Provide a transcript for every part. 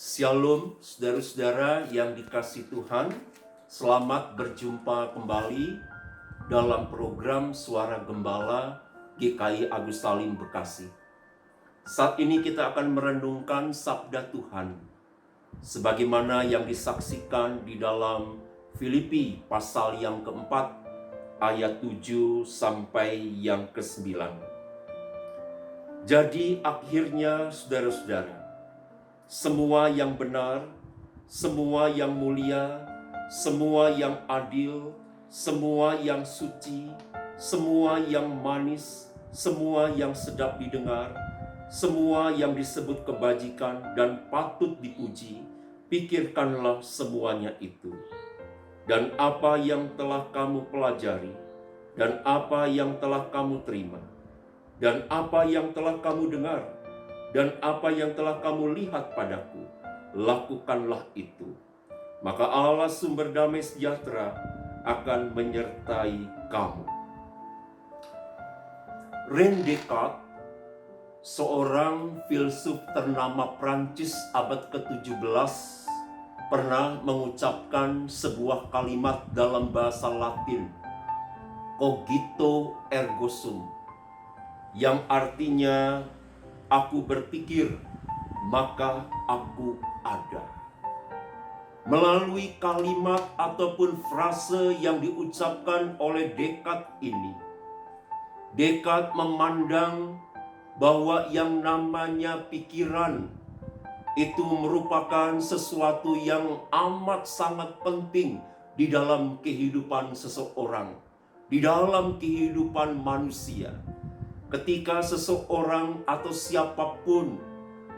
Shalom saudara-saudara yang dikasihi Tuhan, selamat berjumpa kembali dalam program Suara Gembala GKI Agus Salim Bekasi. Saat ini kita akan merenungkan sabda Tuhan, sebagaimana yang disaksikan di dalam Filipi pasal yang keempat, ayat 7 sampai yang ke-9. Jadi akhirnya saudara-saudara, semua yang benar, semua yang mulia, semua yang adil, semua yang suci, semua yang manis, semua yang sedap didengar, semua yang disebut kebajikan dan patut dipuji, pikirkanlah semuanya itu. Dan apa yang telah kamu pelajari, dan apa yang telah kamu terima, dan apa yang telah kamu dengar, dan apa yang telah kamu lihat padaku, lakukanlah itu. Maka Allah sumber damai sejahtera akan menyertai kamu. René Descartes, seorang filsuf ternama Prancis abad ke-17, pernah mengucapkan sebuah kalimat dalam bahasa Latin, cogito ergo sum, yang artinya aku berpikir, maka aku ada. Melalui kalimat ataupun frase yang diucapkan oleh Descartes ini, Descartes memandang bahwa yang namanya pikiran itu merupakan sesuatu yang amat sangat penting di dalam kehidupan seseorang, di dalam kehidupan manusia. Ketika seseorang atau siapapun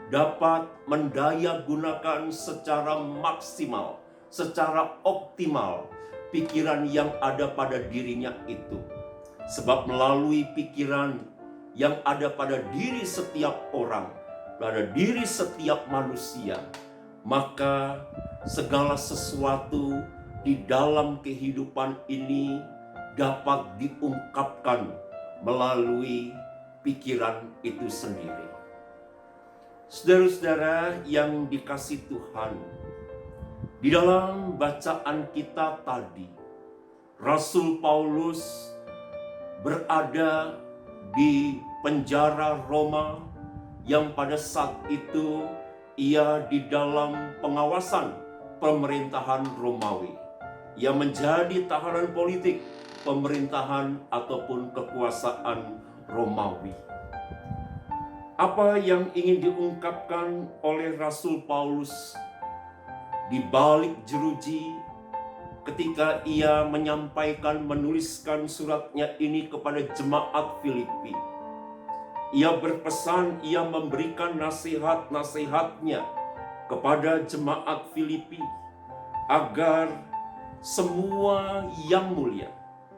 dapat mendaya gunakan secara maksimal, secara optimal pikiran yang ada pada dirinya itu. Sebab melalui pikiran yang ada pada diri setiap orang, pada diri setiap manusia, maka segala sesuatu di dalam kehidupan ini dapat diungkapkan melalui pikiran itu sendiri. Saudara-saudara yang dikasihi Tuhan, di dalam bacaan kita tadi, Rasul Paulus berada di penjara Roma yang pada saat itu ia di dalam pengawasan pemerintahan Romawi. Ia menjadi tahanan politik pemerintahan ataupun kekuasaan Romawi. Apa yang ingin diungkapkan oleh Rasul Paulus di balik jeruji ketika ia menyampaikan, menuliskan suratnya ini kepada jemaat Filipi? Ia berpesan, ia memberikan nasihat-nasihatnya kepada jemaat Filipi agar semua yang mulia,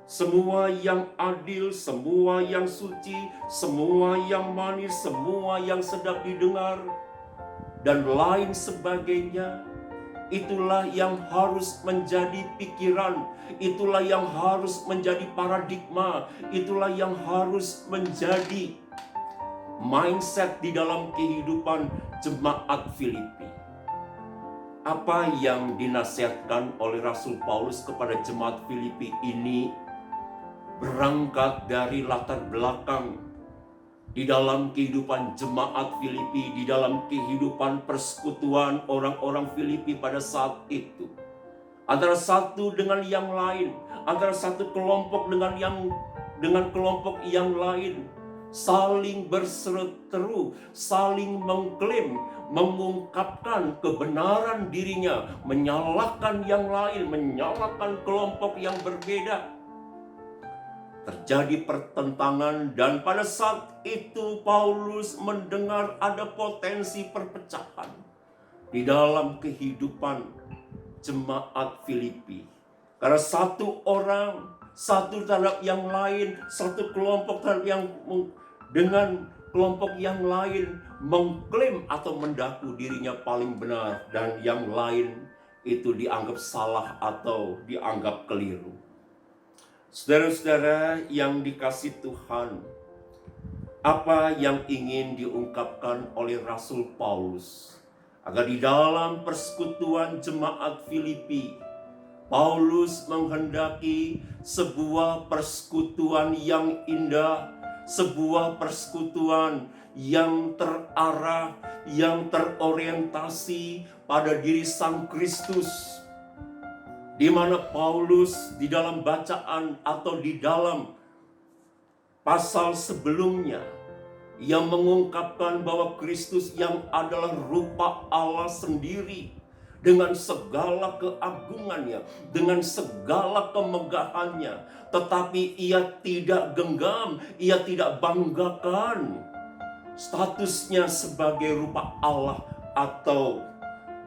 semua yang adil, semua yang suci, semua yang manis, semua yang sedap didengar, dan lain sebagainya, itulah yang harus menjadi pikiran, itulah yang harus menjadi paradigma, itulah yang harus menjadi mindset di dalam kehidupan jemaat Filipi. Apa yang dinasihatkan oleh Rasul Paulus kepada jemaat Filipi ini berangkat dari latar belakang di dalam kehidupan jemaat Filipi, di dalam kehidupan persekutuan orang-orang Filipi pada saat itu. Antara satu dengan yang lain, antara satu kelompok dengan kelompok yang lain, saling berseteru, saling mengklaim, mengungkapkan kebenaran dirinya, menyalahkan yang lain, menyalahkan kelompok yang berbeda. Terjadi pertentangan, dan pada saat itu Paulus mendengar ada potensi perpecahan di dalam kehidupan jemaat Filipi. Karena satu orang, satu terhadap yang lain, satu kelompok terhadap yang dengan kelompok yang lain mengklaim atau mendaku dirinya paling benar, dan yang lain itu dianggap salah atau dianggap keliru. Saudara-saudara yang dikasihi Tuhan, apa yang ingin diungkapkan oleh Rasul Paulus agar di dalam persekutuan jemaat Filipi, Paulus menghendaki sebuah persekutuan yang indah, sebuah persekutuan yang terarah, yang terorientasi pada diri Sang Kristus, di mana Paulus di dalam bacaan atau di dalam pasal sebelumnya yang mengungkapkan bahwa Kristus yang adalah rupa Allah sendiri dengan segala keagungannya, dengan segala kemegahannya, tetapi ia tidak genggam, ia tidak banggakan statusnya sebagai rupa Allah atau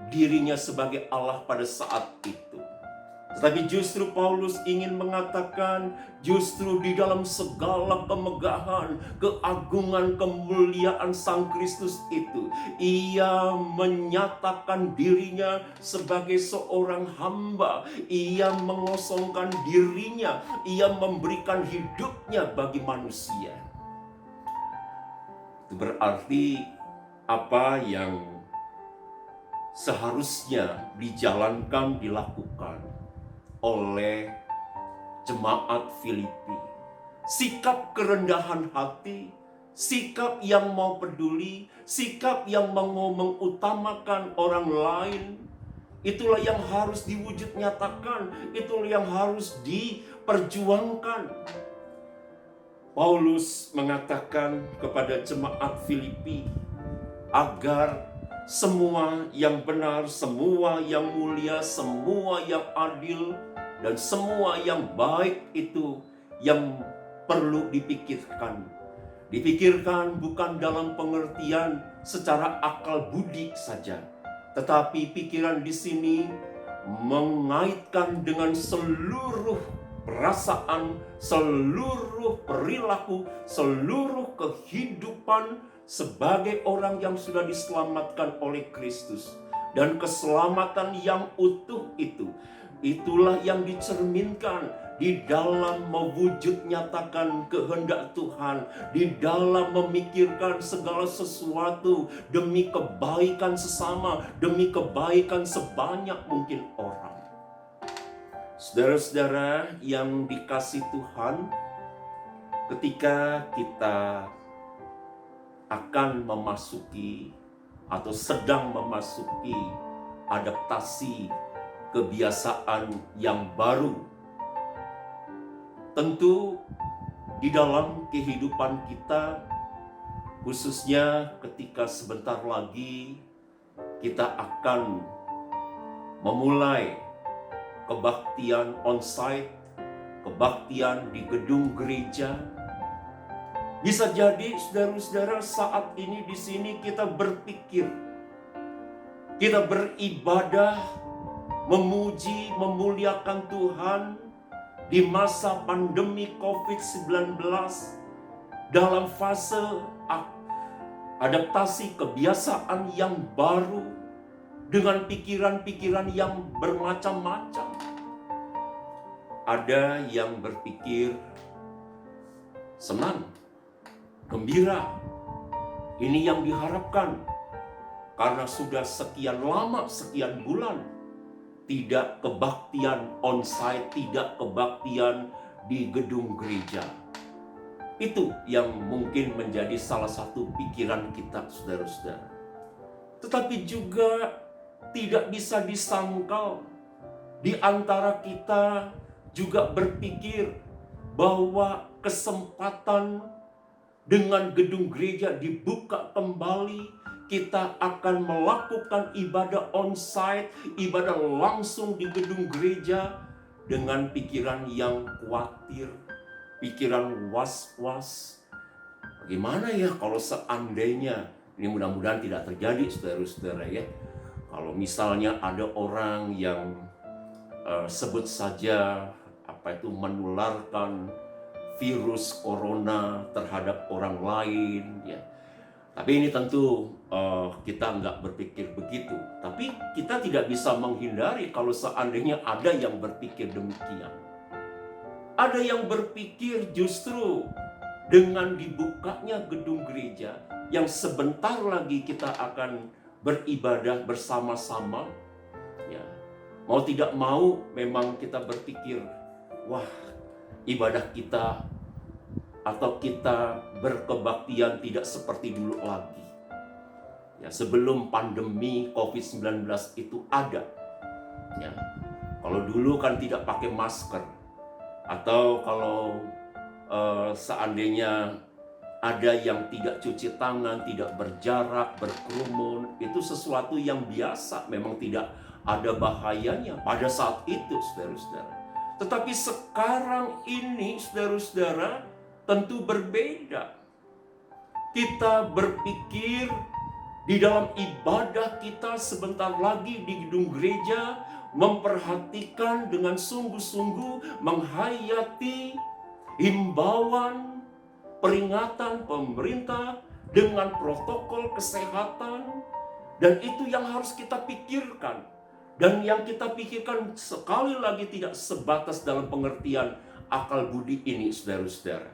dirinya sebagai Allah pada saat itu. Tetapi justru Paulus ingin mengatakan, justru di dalam segala kemegahan, keagungan, kemuliaan Sang Kristus itu, ia menyatakan dirinya sebagai seorang hamba. Ia mengosongkan dirinya, ia memberikan hidupnya bagi manusia. Itu berarti apa yang seharusnya dijalankan, dilakukan oleh jemaat Filipi. Sikap kerendahan hati, sikap yang mau peduli, sikap yang mau mengutamakan orang lain, itulah yang harus diwujud nyatakan, itulah yang harus diperjuangkan. Paulus mengatakan kepada jemaat Filipi agar semua yang benar, semua yang mulia, semua yang adil, dan semua yang baik itu yang perlu dipikirkan. Dipikirkan bukan dalam pengertian secara akal budi saja, tetapi pikiran di sini mengaitkan dengan seluruh perasaan, seluruh perilaku, seluruh kehidupan sebagai orang yang sudah diselamatkan oleh Kristus. Dan keselamatan yang utuh itu, itulah yang dicerminkan di dalam mewujud nyatakan kehendak Tuhan, di dalam memikirkan segala sesuatu demi kebaikan sesama, demi kebaikan sebanyak mungkin orang. Saudara-saudara yang dikasihi Tuhan, ketika kita akan memasuki atau sedang memasuki adaptasi kebiasaan yang baru, tentu di dalam kehidupan kita, khususnya ketika sebentar lagi kita akan memulai kebaktian onsite, kebaktian di gedung gereja. Bisa jadi saudara-saudara saat ini di sini kita berpikir, kita beribadah, memuji, memuliakan Tuhan di masa pandemi COVID-19 dalam fase adaptasi kebiasaan yang baru dengan pikiran-pikiran yang bermacam-macam. Ada yang berpikir senang, gembira, ini yang diharapkan karena sudah sekian lama, sekian bulan tidak kebaktian onsite, tidak kebaktian di gedung gereja. Itu yang mungkin menjadi salah satu pikiran kita, saudara-saudara. Tetapi juga tidak bisa disangkal di antara kita juga berpikir bahwa kesempatan dengan gedung gereja dibuka kembali, kita akan melakukan ibadah onsite, ibadah langsung di gedung gereja dengan pikiran yang khawatir, pikiran was-was. Bagaimana ya kalau seandainya, ini mudah-mudahan tidak terjadi saudara-saudara ya, kalau misalnya ada orang yang sebut saja menularkan virus corona terhadap orang lain ya. Tapi ini tentu kita nggak berpikir begitu. Tapi kita tidak bisa menghindari kalau seandainya ada yang berpikir demikian. Ada yang berpikir justru dengan dibukanya gedung gereja yang sebentar lagi kita akan beribadah bersama-sama. Ya, mau tidak mau memang kita berpikir, wah, ibadah kita atau kita berkebaktian tidak seperti dulu lagi. Ya, sebelum pandemi COVID-19 itu ada. Ya, kalau dulu kan tidak pakai masker, atau kalau seandainya ada yang tidak cuci tangan, tidak berjarak, berkerumun, itu sesuatu yang biasa, memang tidak ada bahayanya pada saat itu, saudara-saudara. Tetapi sekarang ini, saudara-saudara, tentu berbeda. Kita berpikir di dalam ibadah kita sebentar lagi di gedung gereja, memperhatikan dengan sungguh-sungguh, menghayati himbauan, peringatan pemerintah dengan protokol kesehatan. Dan itu yang harus kita pikirkan. Dan yang kita pikirkan sekali lagi tidak sebatas dalam pengertian akal budi ini, saudara-saudara,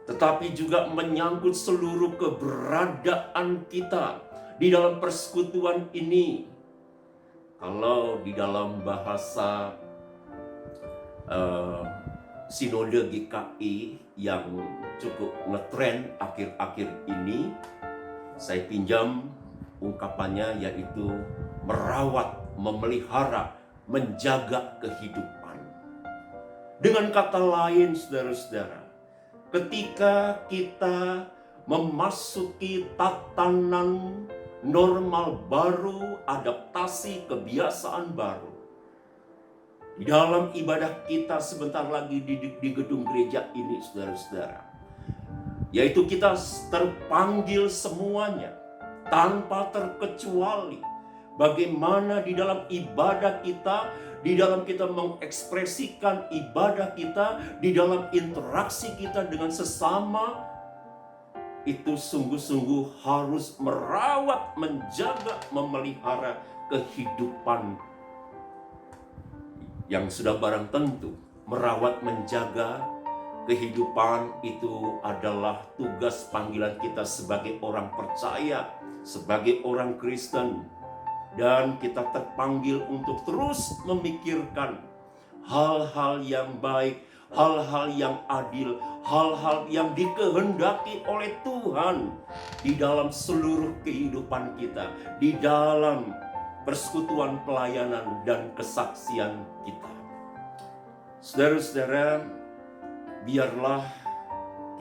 tetapi juga menyangkut seluruh keberadaan kita di dalam persekutuan ini. Kalau di dalam bahasa Sinode GKI yang cukup ngetren akhir-akhir ini, saya pinjam ungkapannya, yaitu merawat, memelihara, menjaga kehidupan. Dengan kata lain, saudara-saudara, ketika kita memasuki tatanan normal baru, adaptasi kebiasaan baru, di dalam ibadah kita sebentar lagi di gedung gereja ini, saudara-saudara, yaitu kita terpanggil semuanya tanpa terkecuali, bagaimana di dalam ibadah kita, di dalam kita mengekspresikan ibadah kita, di dalam interaksi kita dengan sesama, itu sungguh-sungguh harus merawat, menjaga, memelihara kehidupan yang sudah barang tentu. Merawat, menjaga kehidupan itu adalah tugas panggilan kita sebagai orang percaya, sebagai orang Kristen. Dan kita terpanggil untuk terus memikirkan hal-hal yang baik, hal-hal yang adil, hal-hal yang dikehendaki oleh Tuhan di dalam seluruh kehidupan kita, di dalam persekutuan pelayanan dan kesaksian kita. Saudara-saudara, biarlah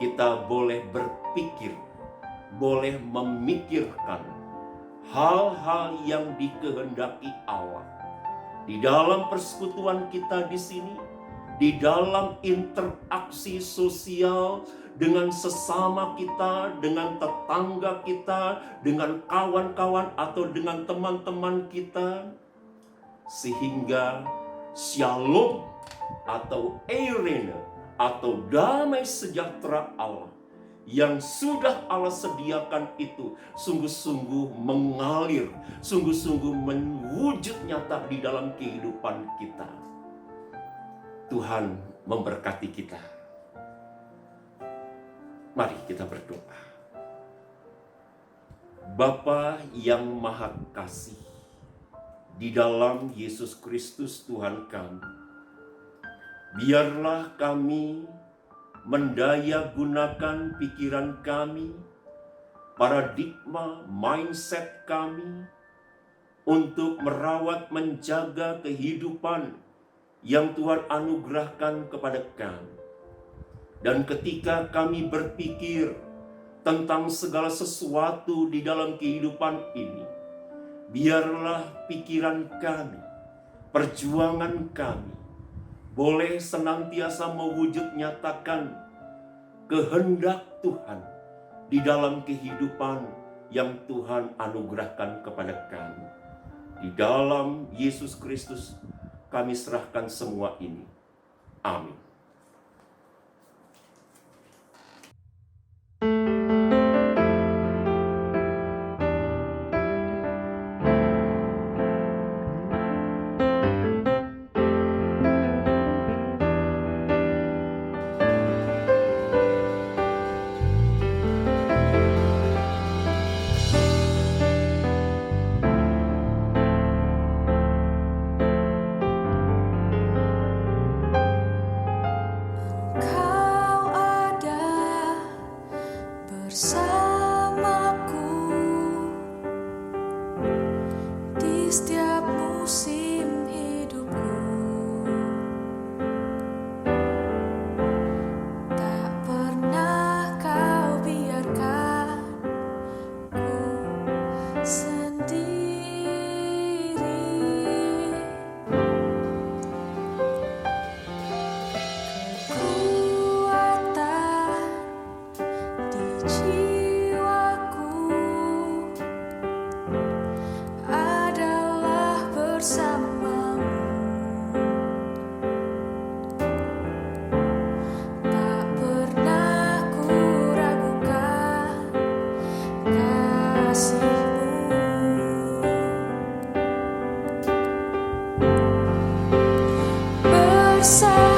kita boleh berpikir, boleh memikirkan hal-hal yang dikehendaki Allah di dalam persekutuan kita di sini, di dalam interaksi sosial dengan sesama kita, dengan tetangga kita, dengan kawan-kawan atau dengan teman-teman kita, sehingga shalom atau eirene atau damai sejahtera Allah yang sudah Allah sediakan itu sungguh-sungguh mengalir, sungguh-sungguh mewujud nyata di dalam kehidupan kita. Tuhan memberkati kita. Mari kita berdoa. Bapa yang Maha Kasih, di dalam Yesus Kristus Tuhan kami, biarlah kami mendaya gunakan pikiran kami, paradigma, mindset kami untuk merawat, menjaga kehidupan yang Tuhan anugerahkan kepada kami. Dan ketika kami berpikir tentang segala sesuatu di dalam kehidupan ini, biarlah pikiran kami, perjuangan kami boleh senantiasa mewujud nyatakan kehendak Tuhan di dalam kehidupan yang Tuhan anugerahkan kepada kami. Di dalam Yesus Kristus kami serahkan semua ini. Amin. bersama.